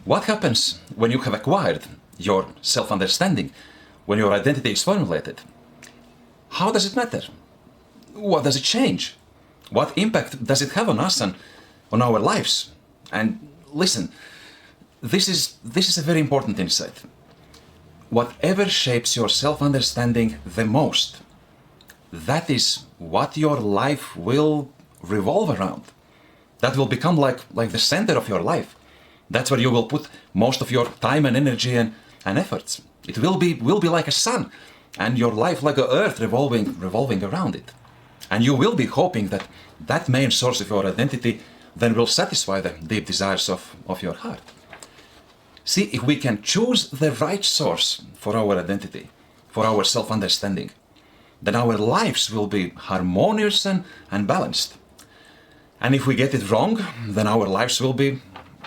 What happens when you have acquired your self-understanding, when your identity is formulated? How does it matter? What does it change? What impact does it have on us and on our lives? And listen, this is a very important insight. Whatever shapes your self-understanding the most, that is what your life will revolve around. That will become like the center of your life. That's where you will put most of your time and energy and efforts. It will be like a sun, and your life like a earth revolving around it. And you will be hoping that that main source of your identity then will satisfy the deep desires of your heart. See, if we can choose the right source for our identity, for our self-understanding, then our lives will be harmonious and balanced. And if we get it wrong, then our lives will be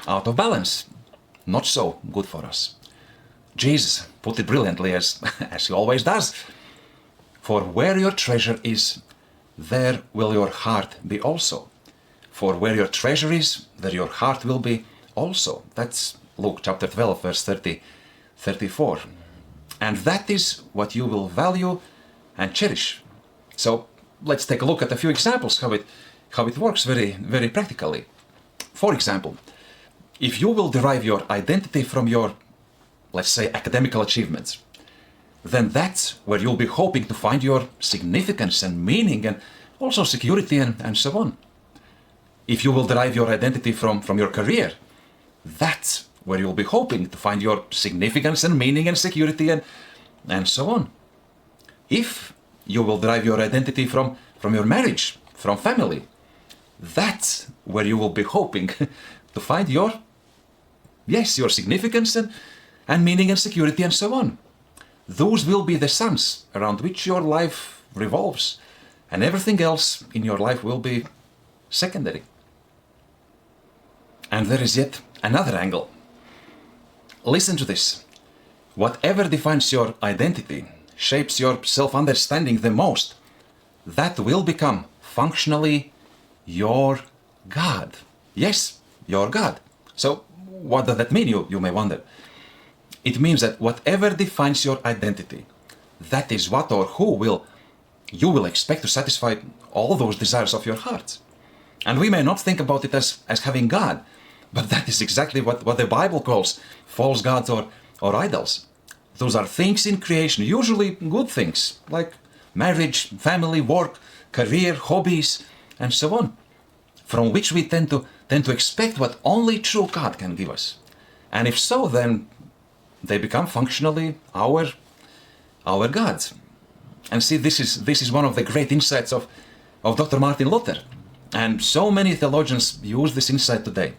out of balance. Not so good for us. Jesus put it brilliantly, as he always does. For where your treasure is, there will your heart be also. For where your treasure is, there your heart will be also. That's Luke chapter 12, verse 34. And that is what you will value and cherish. So let's take a look at a few examples how it works very, very practically. For example, if you will derive your identity from your, let's say, academical achievements, then that's where you'll be hoping to find your significance and meaning and also security and so on. If you will derive your identity from your career, that's where you'll be hoping to find your significance and meaning and security and so on. If you will derive your identity from your marriage, from family, that's where you will be hoping to find your significance and meaning and security and so on. Those will be the suns around which your life revolves, and everything else in your life will be secondary. And there is yet another angle. Listen to this. Whatever defines your identity, shapes your self-understanding the most, that will become functionally your God. Yes, your God. So what does that mean, you may wonder? It means that whatever defines your identity, that is what or who you will expect to satisfy all those desires of your heart. And we may not think about it as having God, but that is exactly what the Bible calls false gods or idols. Those are things in creation, usually good things, like marriage, family, work, career, hobbies, and so on, from which we tend to expect what only true God can give us. And if so, then they become functionally our gods. And see, this is one of the great insights of Dr. Martin Luther. And so many theologians use this insight today.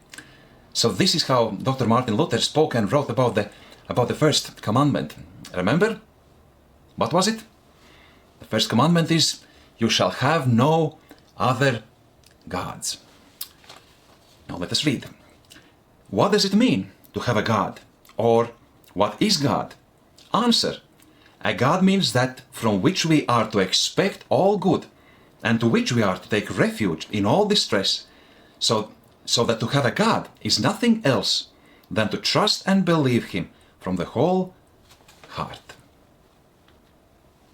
So this is how Dr. Martin Luther spoke and wrote about the first commandment. Remember? What was it? The first commandment is, you shall have no other gods. Now let us read. What does it mean to have a God? Or what is God? Answer. A God means that from which we are to expect all good and to which we are to take refuge in all distress, so that to have a God is nothing else than to trust and believe Him from the whole heart.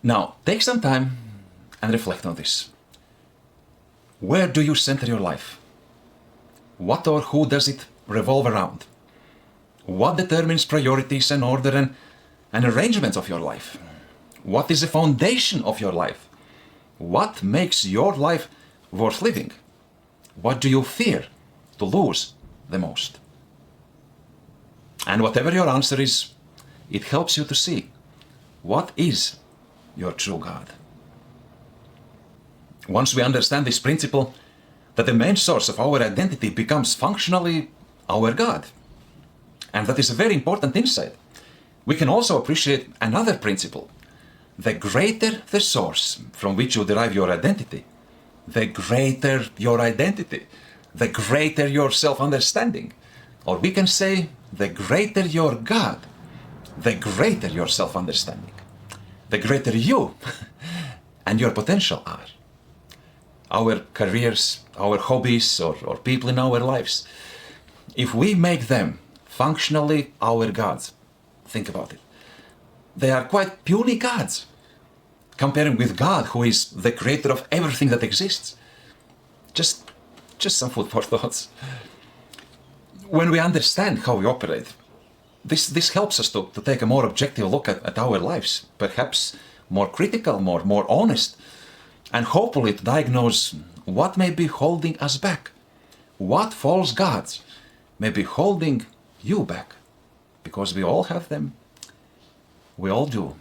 Now, take some time and reflect on this. Where do you center your life? What or who does it revolve around? What determines priorities and order and arrangements of your life? What is the foundation of your life? What makes your life worth living? What do you fear to lose the most? And whatever your answer is, it helps you to see what is your true God. Once we understand this principle, that the main source of our identity becomes functionally our God, and that is a very important insight, we can also appreciate another principle. The greater the source from which you derive your identity, the greater your identity, the greater your self-understanding. Or we can say, the greater your God, the greater your self-understanding, the greater you and your potential are. Our careers, our hobbies, or people in our lives, if we make them functionally our gods. Think about it. They are quite puny gods, comparing with God, who is the creator of everything that exists. Just some food for thoughts. When we understand how we operate, this helps us to take a more objective look at our lives, perhaps more critical, more honest, and hopefully to diagnose what may be holding us back. What false gods may be holding you back? Because we all have them. We all do.